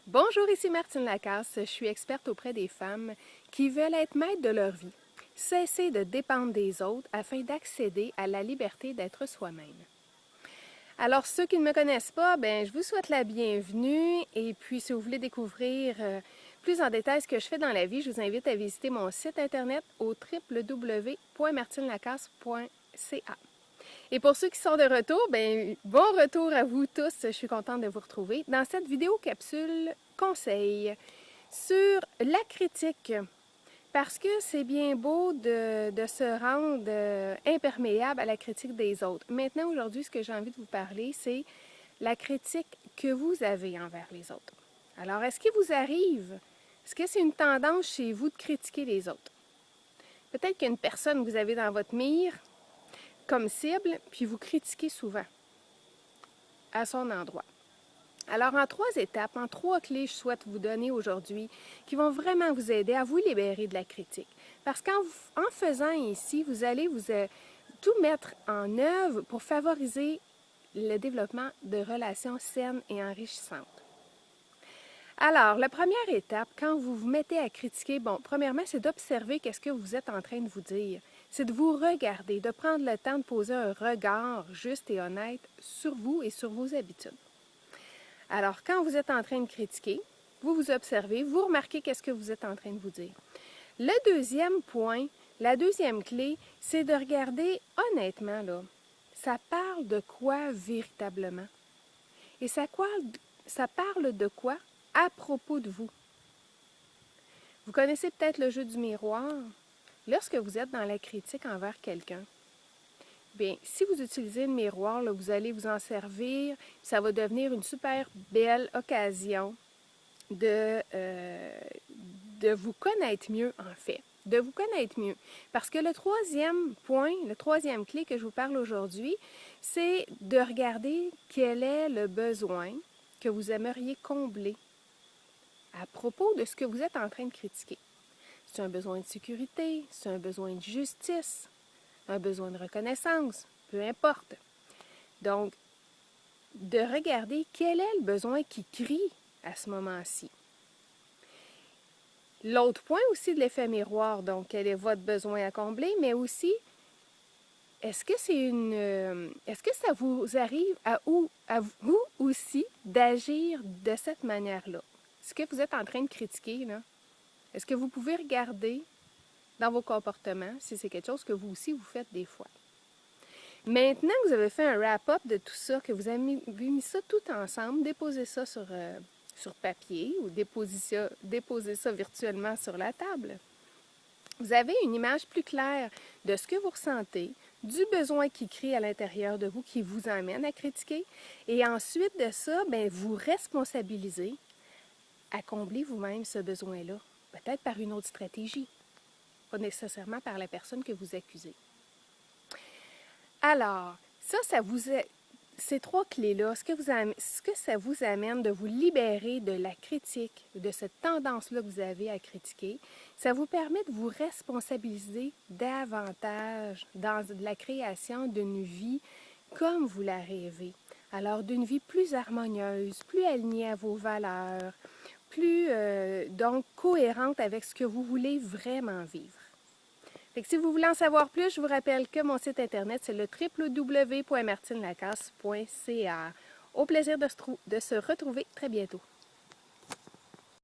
Bonjour, ici Martine Lacasse. Je suis experte auprès des femmes qui veulent être maîtres de leur vie, cesser de dépendre des autres afin d'accéder à la liberté d'être soi-même. Alors, ceux qui ne me connaissent pas, je vous souhaite la bienvenue. Et puis, si vous voulez découvrir plus en détail ce que je fais dans la vie, je vous invite à visiter mon site internet au www.martinelacasse.ca. Et pour ceux qui sont de retour, bon retour à vous tous. Je suis contente de vous retrouver dans cette vidéo capsule conseil sur la critique. Parce que c'est bien beau de se rendre imperméable à la critique des autres. Maintenant, aujourd'hui, ce que j'ai envie de vous parler, c'est la critique que vous avez envers les autres. Alors, est-ce qu'il vous arrive, est-ce que c'est une tendance chez vous de critiquer les autres? Peut-être qu'il y a une personne que vous avez dans votre mire comme cible, puis vous critiquez souvent à son endroit. Alors, en 3 étapes, en 3 clés, je souhaite vous donner aujourd'hui qui vont vraiment vous aider à vous libérer de la critique. Parce qu'en faisant ici, vous allez tout mettre en œuvre pour favoriser le développement de relations saines et enrichissantes. Alors, la première étape, quand vous vous mettez à critiquer, premièrement, c'est d'observer qu'est-ce que vous êtes en train de vous dire. C'est de vous regarder, de prendre le temps de poser un regard juste et honnête sur vous et sur vos habitudes. Alors, quand vous êtes en train de critiquer, vous vous observez, vous remarquez qu'est-ce que vous êtes en train de vous dire. Le deuxième point, la deuxième clé, c'est de regarder honnêtement, là, ça parle de quoi véritablement? Et ça parle de quoi à propos de vous? Vous connaissez peut-être le jeu du miroir. Lorsque vous êtes dans la critique envers quelqu'un, bien, si vous utilisez le miroir, là, vous allez vous en servir, ça va devenir une super belle occasion de vous connaître mieux, en fait. De vous connaître mieux. Parce que le troisième point, la troisième clé que je vous parle aujourd'hui, c'est de regarder quel est le besoin que vous aimeriez combler à propos de ce que vous êtes en train de critiquer. C'est un besoin de sécurité, c'est un besoin de justice, un besoin de reconnaissance, peu importe. Donc, de regarder quel est le besoin qui crie à ce moment-ci. L'autre point aussi de l'effet miroir, donc, quel est votre besoin à combler, mais aussi, est-ce que ça vous arrive à vous aussi d'agir de cette manière-là? Ce que vous êtes en train de critiquer, là, est-ce que vous pouvez regarder dans vos comportements si c'est quelque chose que vous aussi vous faites des fois? Maintenant que vous avez fait un wrap-up de tout ça, que vous avez mis ça tout ensemble, déposez ça sur papier ou déposez ça virtuellement sur la table. Vous avez une image plus claire de ce que vous ressentez, du besoin qui crie à l'intérieur de vous, qui vous amène à critiquer. Et ensuite de ça, vous responsabilisez à combler vous-même ce besoin-là. Peut-être par une autre stratégie, pas nécessairement par la personne que vous accusez. Alors, ces 3 clés-là, ce que ça vous amène de vous libérer de la critique, de cette tendance-là que vous avez à critiquer, ça vous permet de vous responsabiliser davantage dans la création d'une vie comme vous la rêvez. Alors, d'une vie plus harmonieuse, plus alignée à vos valeurs, plus donc cohérente avec ce que vous voulez vraiment vivre. Fait que si vous voulez en savoir plus, je vous rappelle que mon site internet, c'est le www.martinelacasse.ca. Au plaisir de se retrouver très bientôt.